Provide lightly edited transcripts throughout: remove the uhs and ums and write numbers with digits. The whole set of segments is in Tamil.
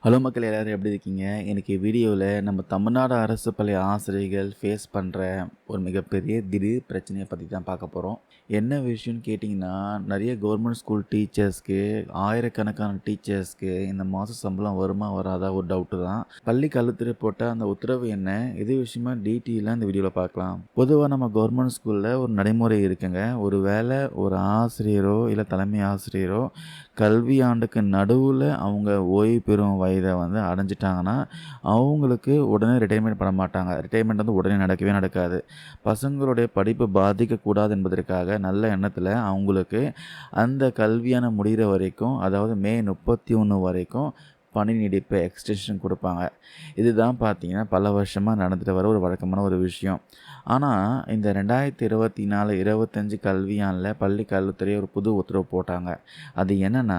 ஹலோ மக்கள் எல்லாரும் எப்படி இருக்கீங்க? இன்னைக்கு வீடியோவில் நம்ம தமிழ்நாடு அரசு பள்ளி ஆசிரியர்கள் ஃபேஸ் பண்ணுற ஒரு மிகப்பெரிய திடீர் பிரச்சனையை பற்றி தான் பார்க்க போகிறோம். என்ன விஷயம்னு கேட்டிங்கன்னா, நிறைய கவர்மெண்ட் ஸ்கூல் டீச்சர்ஸ்க்கு, ஆயிரக்கணக்கான டீச்சர்ஸ்க்கு இந்த மாதம் சம்பளம் வருமா வராதா ஒரு டவுட்டு தான். பள்ளி கல்வித்துறை போட்ட அந்த உத்தரவு என்ன, இது விஷயமா டீட்டெயிலாக இந்த வீடியோவில் பார்க்கலாம். பொதுவாக நம்ம கவர்மெண்ட் ஸ்கூலில் ஒரு நடைமுறை இருக்குங்க. ஒரு வேளை ஒரு ஆசிரியரோ இல்லை தலைமை ஆசிரியரோ கல்வி ஆண்டுக்கு நடுவில் அவங்க ஓய்வு பெறும் வயதை அடைஞ்சிட்டாங்கன்னா அவங்களுக்கு உடனே ரிட்டைர்மெண்ட் பண்ண மாட்டாங்க. ரிட்டைர்மெண்ட் உடனே நடக்கவே நடக்காது. பசங்களுடைய படிப்பு பாதிக்கக்கூடாது என்பதற்காக நல்ல எண்ணத்தில் அவங்களுக்கு அந்த கல்வியான முடிகிற வரைக்கும், அதாவது மே 31 வரைக்கும் பணி நீடிப்பு எக்ஸ்டென்ஷன் கொடுப்பாங்க. இதுதான் பார்த்தீங்கன்னா பல வருஷமாக நடந்துட்டு வர ஒரு வழக்கமான ஒரு விஷயம். ஆனால் இந்த 2024-25 கல்வியாண்டில் பள்ளி கல்வித்துறை ஒரு புது உத்தரவு போட்டாங்க. அது என்னென்னா,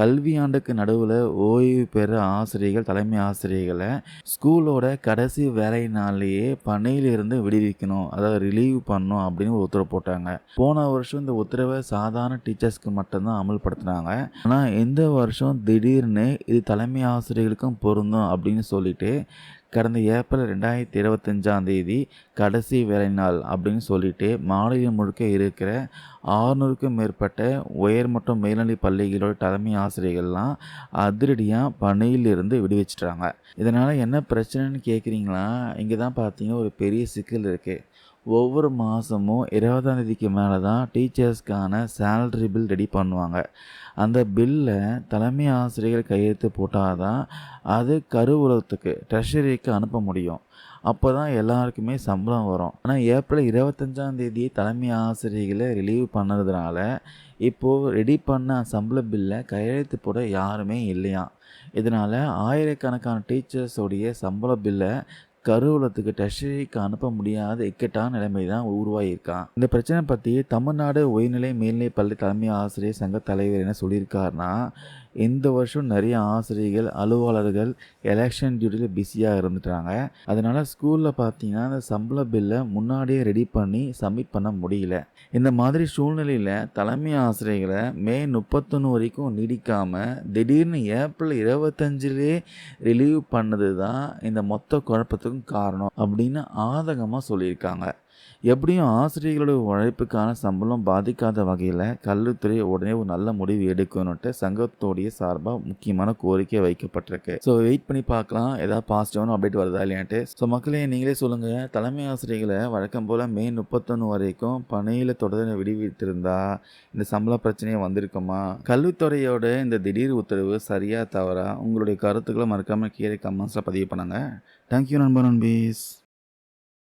கல்வியாண்டுக்கு நடுவில் ஓய்வு பெற ஆசிரியர்கள், தலைமை ஆசிரியர்களை ஸ்கூலோட கடைசி வேலை நாள்லேயே பணியிலிருந்து விடுவிக்கணும், அதாவது ரிலீவ் பண்ணணும் அப்படின்னு ஒரு உத்தரவு போட்டாங்க. போன வருஷம் இந்த உத்தரவை சாதாரண டீச்சர்ஸ்க்கு மட்டும்தான் அமல்படுத்தினாங்க. ஆனால் இந்த வருஷம் திடீர்னு இது தலைமை ஆசிரியர்களுக்கும் பொருந்தும் அப்படின்னு சொல்லிட்டு கடந்த ஏப்ரல் 2025 கடைசி வேலை நாள் அப்படின்னு சொல்லிட்டு மாநிலம் முழுக்க இருக்கிற 600க்கும் மேற்பட்ட உயர் மற்றும் மேல்நிலை பள்ளிகளோட தலைமை ஆசிரியர்கள்லாம் அதிரடியாக பணியிலிருந்து விடுவிச்சிட்டாங்க. இதனால் என்ன பிரச்சனைன்னு கேட்குறீங்களா? இங்கே தான் பார்த்தீங்கன்னா ஒரு பெரிய சிக்கல் இருக்குது. ஒவ்வொரு மாதமும் 20ஆம் தேதிக்கு மேலே தான் டீச்சர்ஸ்க்கான சேலரி பில் ரெடி பண்ணுவாங்க. அந்த பில்லை தலைமை ஆசிரியர்கள் கையெழுத்து போட்டால் தான் அது கருவூலத்துக்கு ட்ரெஷரிக்கு அனுப்ப முடியும். அப்போ தான் எல்லாருக்குமே சம்பளம் வரும். ஆனால் ஏப்ரல் 25ஆம் தேதி தலைமை ஆசிரியர்களை ரிலீவ் பண்ணதுனால இப்போது ரெடி பண்ண சம்பள பில்லை கையெழுத்து போட யாருமே இல்லையாம். இதனால் ஆயிரக்கணக்கான டீச்சர்ஸோடைய சம்பள பில்லை கருவூலத்துக்கு ட்ரெஷரிக்கு அனுப்ப முடியாத இக்கட்டான நிலைமை தான் உருவாகியிருக்கான். இந்த பிரச்சனை பற்றி தமிழ்நாடு உயர்நிலை மேல்நிலை பள்ளி தலைமை ஆசிரியர் சங்க தலைவர் என்ன சொல்லியிருக்காருன்னா, இந்த வருஷம் நிறைய ஆசிரியர்கள், அலுவலர்கள் எலெக்ஷன் டியூட்டியில் பிஸியாக இருந்துட்டாங்க. அதனால் ஸ்கூலில் பார்த்தீங்கன்னா அந்த சம்பள பில்லை முன்னாடியே ரெடி பண்ணி சப்மிட் பண்ண முடியல. இந்த மாதிரி சூழ்நிலையில் தலைமை ஆசிரியர்களை மே 31 வரைக்கும் நீடிக்காமல் திடீர்னு ஏப்ரல் 25லே ரிலீவ் பண்ணது தான் இந்த மொத்த குழப்பத்துக்கும் காரணம் அப்படின்னு ஆதங்கமாக சொல்லியிருக்காங்க. எப்படியும் ஆசிரியர்களோட உழைப்புக்கான சம்பளம் பாதிக்காத வகையில் கல்வித்துறை உடனே ஒரு நல்ல முடிவு எடுக்கணுன்ட்டு சங்கத்தோடைய சார்பாக முக்கியமான கோரிக்கை வைக்கப்பட்டிருக்கு. ஸோ வெயிட் பண்ணி பார்க்கலாம் ஏதாவது பாசிட்டிவான அப்டேட் வருதா இல்லையான்ட்டு. ஸோ மக்களே நீங்களே சொல்லுங்கள், தலைமை ஆசிரியர்களை வழக்கம் போல் மே 31 வரைக்கும் பணியில் தொடர்ந்து விடுவித்திருந்தா இந்த சம்பள பிரச்சனையே வந்திருக்குமா? கல்வித்துறையோட இந்த திடீர் உத்தரவு சரியா தவறா? உங்களுடைய கருத்துக்களை மறக்காமல் கீழே கமெண்ட்ஸில் பதிவு பண்ணுங்கள். தேங்க்யூ நண்பர் நண்பீஸ்.